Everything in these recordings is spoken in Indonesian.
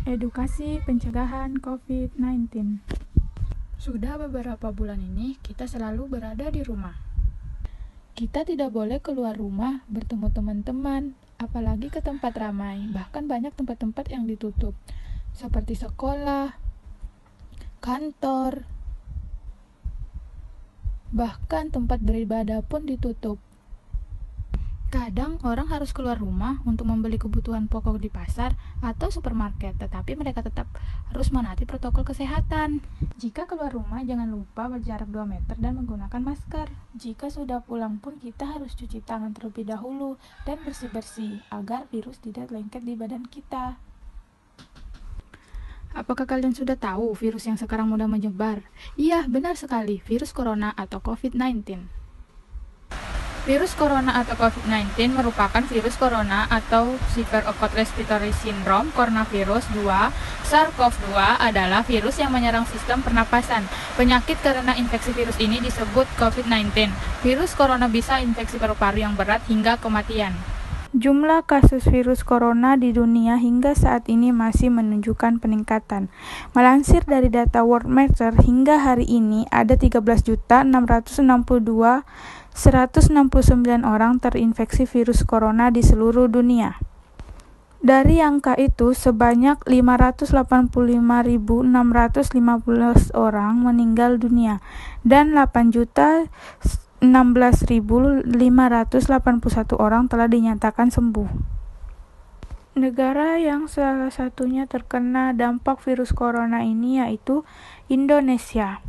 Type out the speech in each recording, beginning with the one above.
Edukasi pencegahan COVID-19. Sudah beberapa bulan ini kita selalu berada di rumah. Kita tidak boleh keluar rumah, bertemu teman-teman, apalagi ke tempat ramai. Bahkan banyak tempat-tempat yang ditutup, seperti sekolah, kantor, bahkan tempat beribadah pun ditutup. Kadang orang harus keluar rumah untuk membeli kebutuhan pokok di pasar atau supermarket, tetapi mereka tetap harus menaati protokol kesehatan. Jika keluar rumah, jangan lupa berjarak 2 meter dan menggunakan masker. Jika sudah pulang pun kita harus cuci tangan terlebih dahulu dan bersih-bersih agar virus tidak lengket di badan kita. Apakah kalian sudah tahu virus yang sekarang mudah menyebar? Iya, benar sekali, virus corona atau COVID-19. Virus corona atau COVID-19 merupakan virus corona atau Severe Acute Respiratory Syndrome coronavirus 2. SARS-CoV-2 adalah virus yang menyerang sistem pernapasan. Penyakit karena infeksi virus ini disebut COVID-19. Virus corona bisa infeksi paru-paru yang berat hingga kematian. Jumlah kasus virus corona di dunia hingga saat ini masih menunjukkan peningkatan. Melansir dari data Worldometer, hingga hari ini ada 13.662.169 orang terinfeksi virus corona di seluruh dunia. Dari angka itu, sebanyak 585.615 orang meninggal dunia dan 8.016.581 orang telah dinyatakan sembuh. Negara yang salah satunya terkena dampak virus corona ini yaitu Indonesia.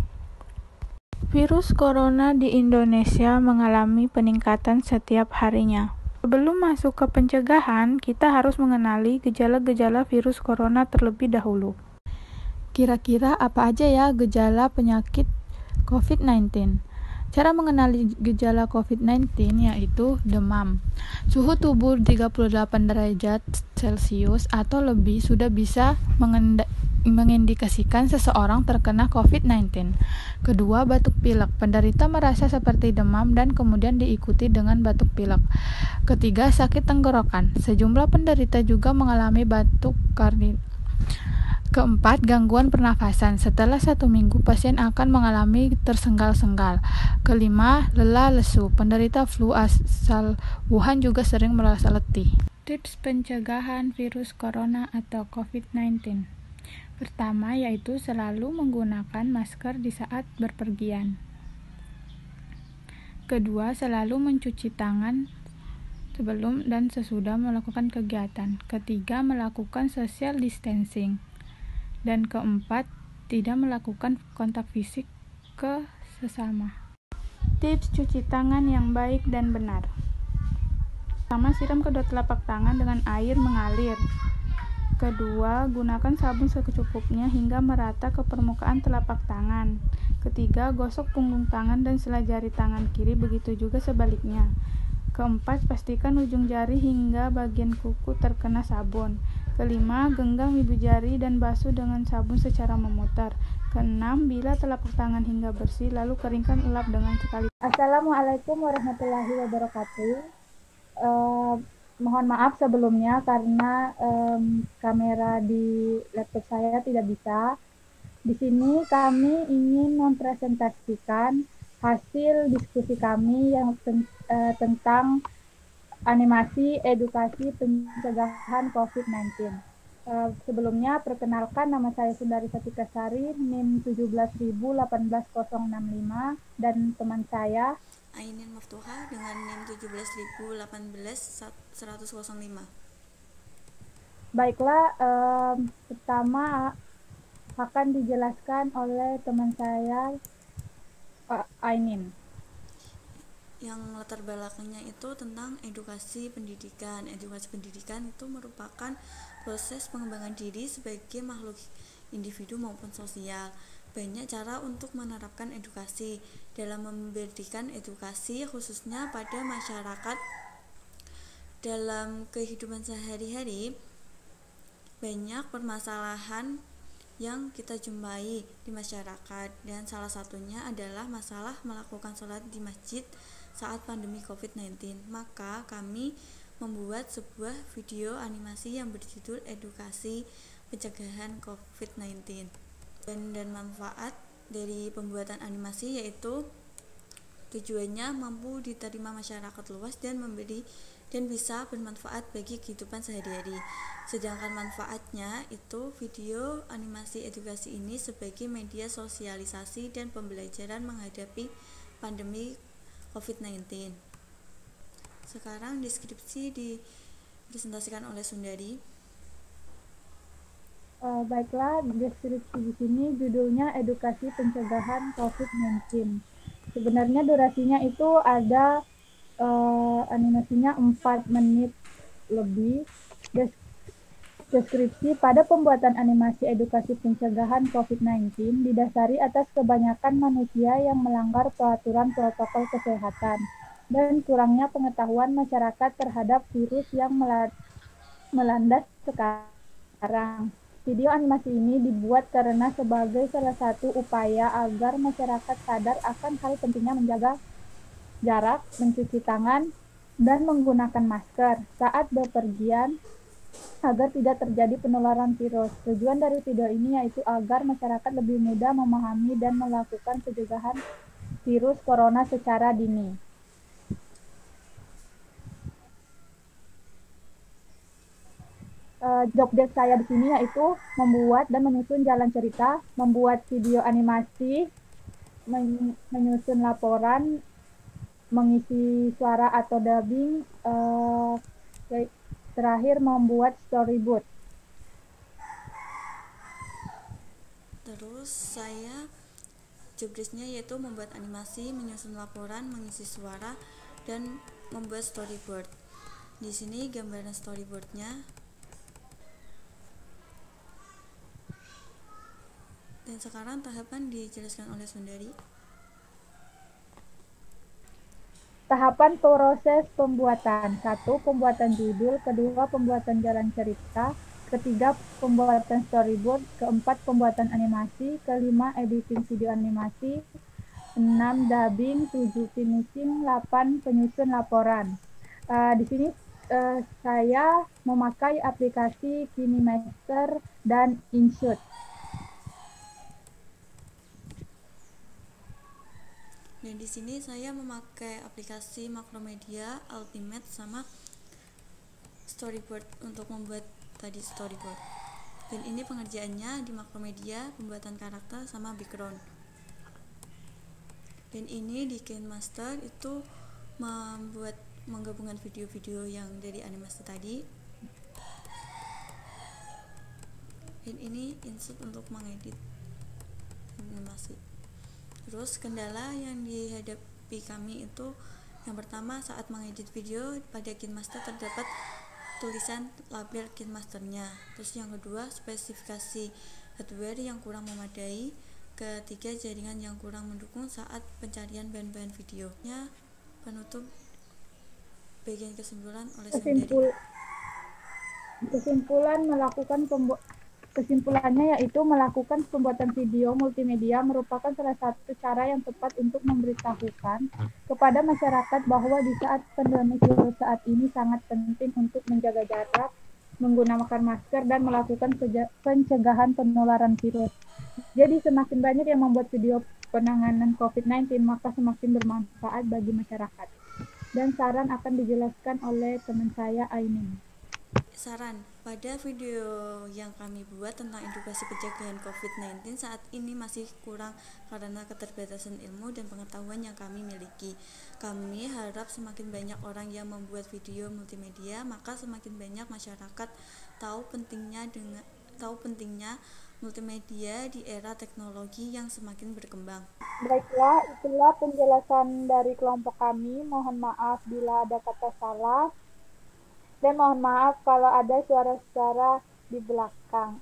Virus corona di Indonesia mengalami peningkatan setiap harinya. Sebelum masuk ke pencegahan, kita harus mengenali gejala-gejala virus corona terlebih dahulu. Kira-kira apa aja ya gejala penyakit COVID-19? Cara mengenali gejala COVID-19 yaitu demam. Suhu tubuh 38 derajat Celcius atau lebih sudah bisa mengindikasikan seseorang terkena COVID-19. Kedua, batuk pilek. Penderita merasa seperti demam dan kemudian diikuti dengan batuk pilek. Ketiga, sakit tenggorokan. Sejumlah penderita juga mengalami batuk karena. Keempat, gangguan pernafasan. Setelah 1 minggu, pasien akan mengalami tersenggal-senggal. Kelima, lelah lesu. Penderita flu asal Wuhan juga sering merasa letih. Tips pencegahan virus corona atau COVID-19. Pertama, yaitu selalu menggunakan masker di saat berpergian. Kedua, selalu mencuci tangan sebelum dan sesudah melakukan kegiatan. Ketiga, melakukan social distancing. Dan keempat, tidak melakukan kontak fisik ke sesama. Tips cuci tangan yang baik dan benar. Pertama, siram kedua telapak tangan dengan air mengalir. Kedua, gunakan sabun secukupnya hingga merata ke permukaan telapak tangan. Ketiga, gosok punggung tangan dan sela jari tangan kiri, begitu juga sebaliknya. Keempat, pastikan ujung jari hingga bagian kuku terkena sabun. Kelima, genggam ibu jari dan basuh dengan sabun secara memutar. Keenam, bila telapak tangan hingga bersih, lalu keringkan elap dengan sekali. Assalamualaikum warahmatullahi wabarakatuh. Mohon maaf sebelumnya karena kamera di laptop saya tidak bisa. Di sini kami ingin mempresentasikan hasil diskusi kami yang tentang animasi edukasi pencegahan COVID-19. Sebelumnya, perkenalkan nama saya Sundari Satikasari, NIM 17.18065, dan teman saya Ainin Maftuha dengan NIM 17.018.105. Baiklah, pertama akan dijelaskan oleh teman saya, Ainin. Yang latar belakangnya itu tentang edukasi pendidikan. Edukasi pendidikan itu merupakan proses pengembangan diri sebagai makhluk individu maupun sosial. Banyak cara untuk menerapkan edukasi. Dalam memberikan edukasi khususnya pada masyarakat dalam kehidupan sehari-hari, banyak permasalahan yang kita jumpai di masyarakat, dan salah satunya adalah masalah melakukan sholat di masjid saat pandemi COVID-19. Maka kami membuat sebuah video animasi yang berjudul Edukasi pencegahan COVID-19. Dan manfaat dari pembuatan animasi yaitu tujuannya mampu diterima masyarakat luas dan bisa bermanfaat bagi kehidupan sehari-hari. Sedangkan manfaatnya itu video animasi edukasi ini sebagai media sosialisasi dan pembelajaran menghadapi pandemi COVID-19. Sekarang deskripsi dipresentasikan oleh Sundari. Baiklah, deskripsi di sini judulnya edukasi pencegahan COVID-19. Sebenarnya durasinya itu ada animasinya 4 menit lebih. Deskripsi pada pembuatan animasi edukasi pencegahan COVID-19 didasari atas kebanyakan manusia yang melanggar peraturan protokol kesehatan dan kurangnya pengetahuan masyarakat terhadap virus yang melanda sekarang. Video animasi ini dibuat karena sebagai salah satu upaya agar masyarakat sadar akan hal pentingnya menjaga jarak, mencuci tangan, dan menggunakan masker saat bepergian agar tidak terjadi penularan virus. Tujuan dari video ini yaitu agar masyarakat lebih mudah memahami dan melakukan pencegahan virus corona secara dini. Job desk saya di sini yaitu membuat dan menyusun jalan cerita, membuat video animasi, menyusun laporan, mengisi suara atau dubbing, terakhir membuat storyboard. Terus saya job desk-nya yaitu membuat animasi, menyusun laporan, mengisi suara, dan membuat storyboard. Di sini gambaran storyboardnya. Dan sekarang tahapan dijelaskan oleh Sundari. Tahapan proses pembuatan: 1. Pembuatan judul, kedua pembuatan jalan cerita, ketiga pembuatan storyboard, keempat pembuatan animasi, kelima editing video animasi, 6 dubbing, 7 finishing, 8 penyusun laporan. Di sini saya memakai aplikasi KineMaster dan InShot. Dan di sini saya memakai aplikasi Macromedia Ultimate sama Storyboard untuk membuat tadi storyboard. Dan ini pengerjaannya di Macromedia, pembuatan karakter sama background. Dan ini di KineMaster itu menggabungkan video-video yang dari animasi tadi. Dan ini insert untuk mengedit animasi. Terus kendala yang dihadapi kami itu yang pertama saat mengedit video pada KineMaster terdapat tulisan label KineMasternya. Terus yang kedua spesifikasi hardware yang kurang memadai. Ketiga jaringan yang kurang mendukung saat pencarian bahan-bahan videonya. Penutup bagian kesimpulan oleh Sundari. Kesimpulannya yaitu melakukan pembuatan video multimedia merupakan salah satu cara yang tepat untuk memberitahukan kepada masyarakat bahwa di saat pandemi virus saat ini sangat penting untuk menjaga jarak, menggunakan masker, dan melakukan pencegahan penularan virus. Jadi semakin banyak yang membuat video penanganan COVID-19, maka semakin bermanfaat bagi masyarakat. Dan saran akan dijelaskan oleh teman saya, Ainin. Saran, pada video yang kami buat tentang edukasi pencegahan COVID-19 saat ini masih kurang karena keterbatasan ilmu dan pengetahuan yang kami miliki. Kami harap semakin banyak orang yang membuat video multimedia, maka semakin banyak masyarakat tahu pentingnya multimedia di era teknologi yang semakin berkembang. Baiklah, itulah penjelasan dari kelompok kami. Mohon maaf bila ada kata salah. Dan mohon maaf kalau ada suara-suara di belakang.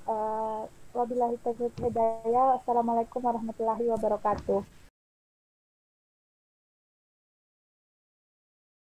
Wabillahi taufiq hidayah. Assalamualaikum warahmatullahi wabarakatuh.